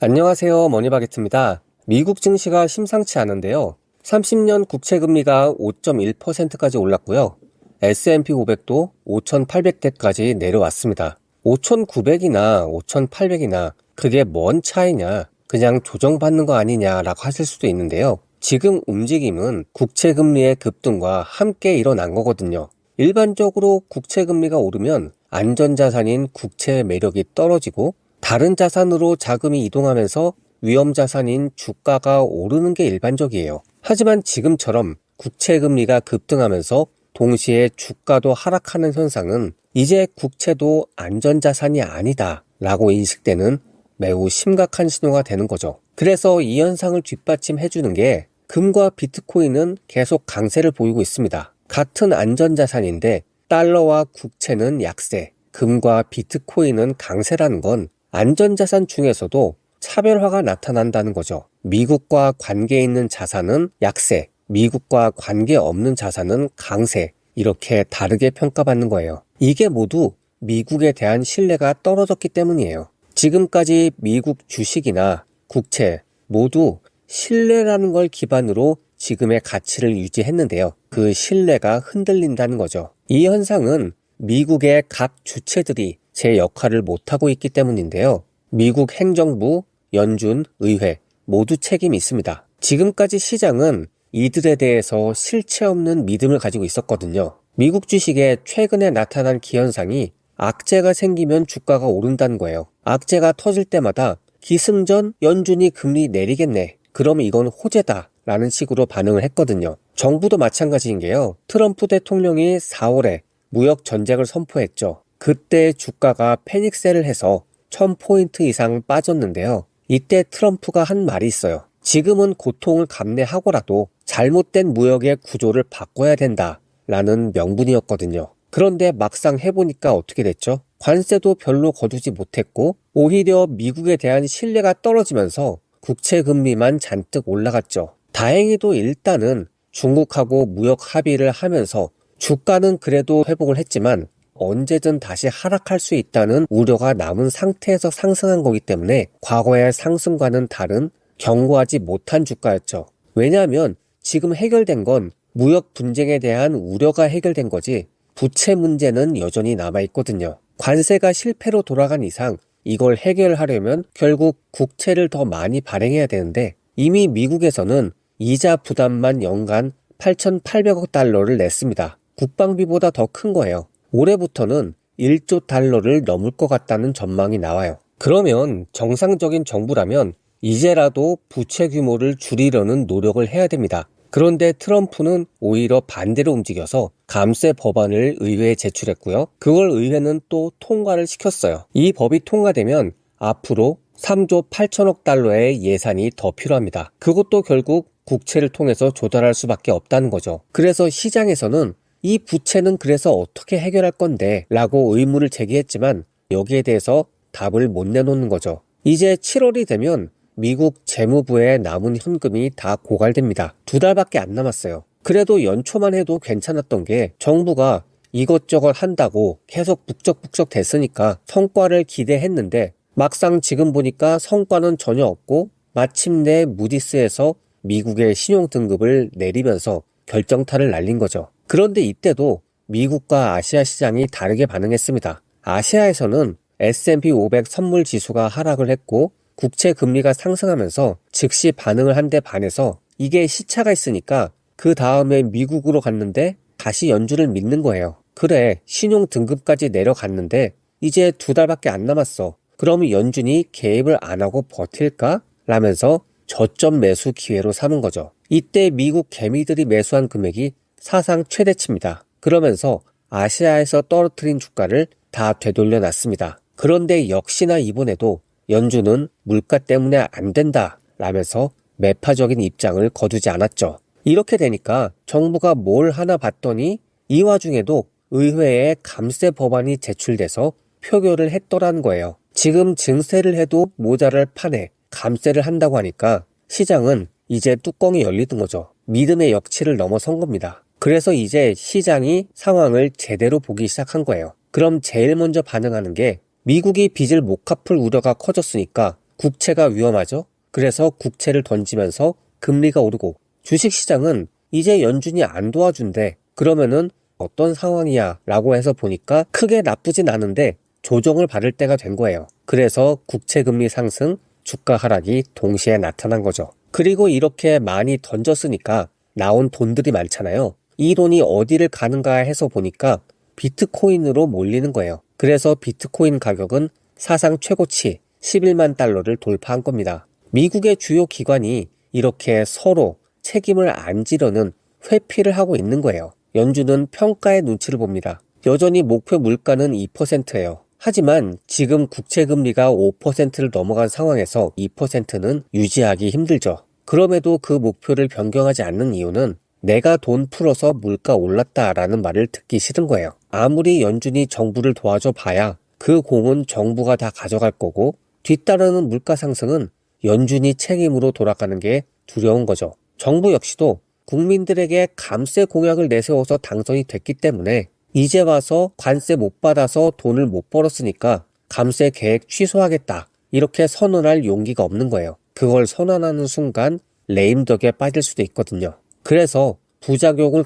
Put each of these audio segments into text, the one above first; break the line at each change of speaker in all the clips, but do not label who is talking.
안녕하세요. 머니바게트입니다. 미국 증시가 심상치 않은데요. 30년 국채금리가 5.1%까지 올랐고요. S&P 500도 5,800대까지 내려왔습니다. 5,900이나 5,800이나 그게 뭔 차이냐, 그냥 조정받는 거 아니냐라고 하실 수도 있는데요. 지금 움직임은 국채금리의 급등과 함께 일어난 거거든요. 일반적으로 국채금리가 오르면 안전자산인 국채의 매력이 떨어지고 다른 자산으로 자금이 이동하면서 위험자산인 주가가 오르는 게 일반적이에요. 하지만 지금처럼 국채금리가 급등하면서 동시에 주가도 하락하는 현상은 이제 국채도 안전자산이 아니다 라고 인식되는 매우 심각한 신호가 되는 거죠. 그래서 이 현상을 뒷받침해주는 게 금과 비트코인은 계속 강세를 보이고 있습니다. 같은 안전자산인데 달러와 국채는 약세, 금과 비트코인은 강세라는 건 안전자산 중에서도 차별화가 나타난다는 거죠. 미국과 관계 있는 자산은 약세, 미국과 관계 없는 자산은 강세, 이렇게 다르게 평가받는 거예요. 이게 모두 미국에 대한 신뢰가 떨어졌기 때문이에요. 지금까지 미국 주식이나 국채 모두 신뢰라는 걸 기반으로 지금의 가치를 유지했는데요. 그 신뢰가 흔들린다는 거죠. 이 현상은 미국의 각 주체들이 제 역할을 못하고 있기 때문인데요. 미국 행정부, 연준, 의회 모두 책임이 있습니다. 지금까지 시장은 이들에 대해서 실체 없는 믿음을 가지고 있었거든요. 미국 주식에 최근에 나타난 기현상이 악재가 생기면 주가가 오른다는 거예요. 악재가 터질 때마다 기승전 연준이 금리 내리겠네. 그럼 이건 호재다 라는 식으로 반응을 했거든요. 정부도 마찬가지인 게요. 트럼프 대통령이 4월에 무역 전쟁을 선포했죠. 그때 주가가 패닉셀을 해서 1000포인트 이상 빠졌는데요. 이때 트럼프가 한 말이 있어요. 지금은 고통을 감내하고라도 잘못된 무역의 구조를 바꿔야 된다 라는 명분이었거든요. 그런데 막상 해보니까 어떻게 됐죠? 관세도 별로 거두지 못했고 오히려 미국에 대한 신뢰가 떨어지면서 국채 금리만 잔뜩 올라갔죠. 다행히도 일단은 중국하고 무역 합의를 하면서 주가는 그래도 회복을 했지만 언제든 다시 하락할 수 있다는 우려가 남은 상태에서 상승한 거기 때문에 과거의 상승과는 다른 견고하지 못한 주가였죠. 왜냐하면 지금 해결된 건 무역 분쟁에 대한 우려가 해결된 거지 부채 문제는 여전히 남아있거든요. 관세가 실패로 돌아간 이상 이걸 해결하려면 결국 국채를 더 많이 발행해야 되는데 이미 미국에서는 이자 부담만 연간 8,800억 달러를 냈습니다. 국방비보다 더 큰 거예요. 올해부터는 1조 달러를 넘을 것 같다는 전망이 나와요. 그러면 정상적인 정부라면 이제라도 부채 규모를 줄이려는 노력을 해야 됩니다. 그런데 트럼프는 오히려 반대로 움직여서 감세 법안을 의회에 제출했고요. 그걸 의회는 또 통과를 시켰어요. 이 법이 통과되면 앞으로 3조 8천억 달러의 예산이 더 필요합니다. 그것도 결국 국채를 통해서 조달할 수밖에 없다는 거죠. 그래서 시장에서는 이 부채는 그래서 어떻게 해결할 건데 라고 의문을 제기했지만 여기에 대해서 답을 못 내놓는 거죠. 이제 7월이 되면 미국 재무부에 남은 현금이 다 고갈됩니다. 2달밖에 안 남았어요. 그래도 연초만 해도 괜찮았던 게 정부가 이것저것 한다고 계속 북적북적 됐으니까 성과를 기대했는데 막상 지금 보니까 성과는 전혀 없고 마침내 무디스에서 미국의 신용등급을 내리면서 결정타를 날린 거죠. 그런데 이때도 미국과 아시아 시장이 다르게 반응했습니다. 아시아에서는 S&P 500 선물 지수가 하락을 했고 국채 금리가 상승하면서 즉시 반응을 한 데 반해서 이게 시차가 있으니까 그 다음에 미국으로 갔는데 다시 연준을 믿는 거예요. 그래, 신용등급까지 내려갔는데 이제 2달밖에 안 남았어. 그럼 연준이 개입을 안 하고 버틸까? 라면서 저점 매수 기회로 삼은 거죠. 이때 미국 개미들이 매수한 금액이 사상 최대치입니다. 그러면서 아시아에서 떨어뜨린 주가를 다 되돌려 놨습니다. 그런데 역시나 이번에도 연준은 물가 때문에 안 된다 라면서 매파적인 입장을 거두지 않았죠. 이렇게 되니까 정부가 뭘 하나 봤더니 이 와중에도 의회에 감세 법안이 제출돼서 표결을 했더라는 거예요. 지금 증세를 해도 모자랄 판에 감세를 한다고 하니까 시장은 이제 뚜껑이 열리는 거죠. 믿음의 역치를 넘어선 겁니다. 그래서 이제 시장이 상황을 제대로 보기 시작한 거예요. 그럼 제일 먼저 반응하는 게 미국이 빚을 못 갚을 우려가 커졌으니까 국채가 위험하죠. 그래서 국채를 던지면서 금리가 오르고 주식시장은 이제 연준이 안 도와준대. 그러면은 어떤 상황이야 라고 해서 보니까 크게 나쁘진 않은데 조정을 받을 때가 된 거예요. 그래서 국채금리 상승, 주가 하락이 동시에 나타난 거죠. 그리고 이렇게 많이 던졌으니까 나온 돈들이 많잖아요. 이 돈이 어디를 가는가 해서 보니까 비트코인으로 몰리는 거예요. 그래서 비트코인 가격은 사상 최고치 11만 달러를 돌파한 겁니다. 미국의 주요 기관이 이렇게 서로 책임을 안 지려는 회피를 하고 있는 거예요. 연준은 평가의 눈치를 봅니다. 여전히 목표 물가는 2%예요. 하지만 지금 국채금리가 5%를 넘어간 상황에서 2%는 유지하기 힘들죠. 그럼에도 그 목표를 변경하지 않는 이유는 내가 돈 풀어서 물가 올랐다라는 말을 듣기 싫은 거예요. 아무리 연준이 정부를 도와줘 봐야 그 공은 정부가 다 가져갈 거고 뒤따르는 물가 상승은 연준이 책임으로 돌아가는 게 두려운 거죠. 정부 역시도 국민들에게 감세 공약을 내세워서 당선이 됐기 때문에 이제 와서 관세 못 받아서 돈을 못 벌었으니까 감세 계획 취소하겠다. 이렇게 선언할 용기가 없는 거예요. 그걸 선언하는 순간 레임덕에 빠질 수도 있거든요. 그래서 부작용을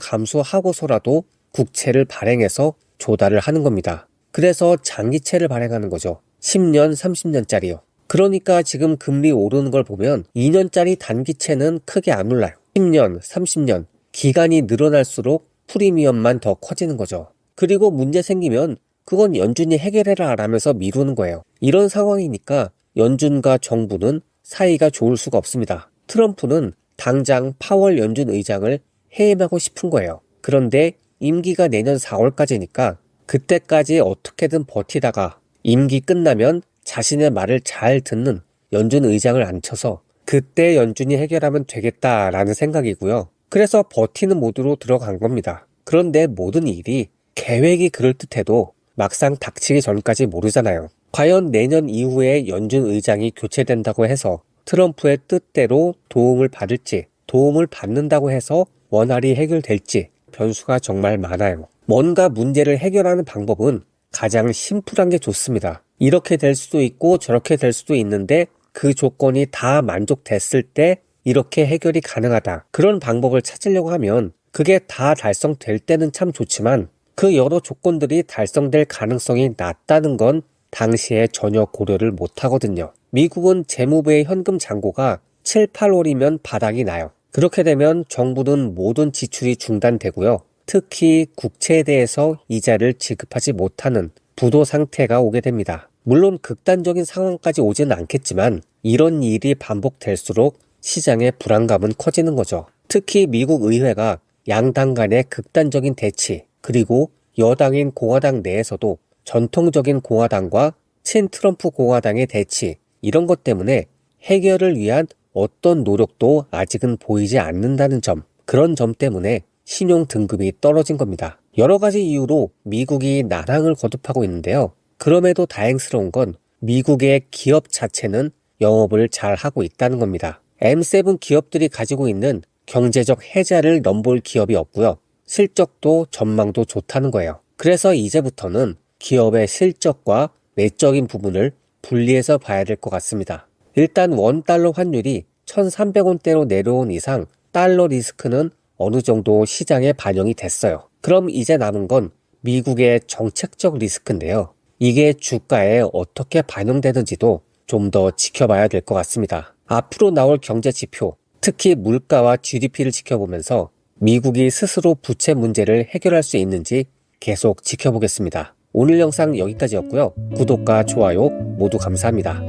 감수하고서라도 국채를 발행해서 조달을 하는 겁니다. 그래서 장기채를 발행하는 거죠. 10년, 30년짜리요. 그러니까 지금 금리 오르는 걸 보면 2년짜리 단기채는 크게 안 올라요. 10년, 30년 기간이 늘어날수록 프리미엄만 더 커지는 거죠. 그리고 문제 생기면 그건 연준이 해결해라 라면서 미루는 거예요. 이런 상황이니까 연준과 정부는 사이가 좋을 수가 없습니다. 트럼프는 당장 파월 연준 의장을 해임하고 싶은 거예요. 그런데 임기가 내년 4월까지니까 그때까지 어떻게든 버티다가 임기 끝나면 자신의 말을 잘 듣는 연준 의장을 앉혀서 그때 연준이 해결하면 되겠다라는 생각이고요. 그래서 버티는 모드로 들어간 겁니다. 그런데 모든 일이 계획이 그럴듯해도 막상 닥치기 전까지 모르잖아요. 과연 내년 이후에 연준 의장이 교체된다고 해서 트럼프의 뜻대로 도움을 받을지, 도움을 받는다고 해서 원활히 해결될지 변수가 정말 많아요. 뭔가 문제를 해결하는 방법은 가장 심플한 게 좋습니다. 이렇게 될 수도 있고 저렇게 될 수도 있는데 그 조건이 다 만족됐을 때 이렇게 해결이 가능하다. 그런 방법을 찾으려고 하면 그게 다 달성될 때는 참 좋지만 그 여러 조건들이 달성될 가능성이 낮다는 건 당시에 전혀 고려를 못 하거든요. 미국은 재무부의 현금 잔고가 7, 8월이면 바닥이 나요. 그렇게 되면 정부는 모든 지출이 중단되고요. 특히 국채에 대해서 이자를 지급하지 못하는 부도 상태가 오게 됩니다. 물론 극단적인 상황까지 오지는 않겠지만 이런 일이 반복될수록 시장의 불안감은 커지는 거죠. 특히 미국 의회가 양당 간의 극단적인 대치, 그리고 여당인 공화당 내에서도 전통적인 공화당과 친트럼프 공화당의 대치, 이런 것 때문에 해결을 위한 어떤 노력도 아직은 보이지 않는다는 점, 그런 점 때문에 신용 등급이 떨어진 겁니다. 여러 가지 이유로 미국이 난항을 거듭하고 있는데요. 그럼에도 다행스러운 건 미국의 기업 자체는 영업을 잘 하고 있다는 겁니다. M7 기업들이 가지고 있는 경제적 해자를 넘볼 기업이 없고요. 실적도 전망도 좋다는 거예요. 그래서 이제부터는 기업의 실적과 내적인 부분을 분리해서 봐야 될 것 같습니다. 일단 원달러 환율이 1,300원대로 내려온 이상 달러 리스크는 어느 정도 시장에 반영이 됐어요. 그럼 이제 남은 건 미국의 정책적 리스크인데요. 이게 주가에 어떻게 반영되는지도 좀 더 지켜봐야 될 것 같습니다. 앞으로 나올 경제 지표, 특히 물가와 GDP를 지켜보면서 미국이 스스로 부채 문제를 해결할 수 있는지 계속 지켜보겠습니다. 오늘 영상 여기까지였고요. 구독과 좋아요 모두 감사합니다.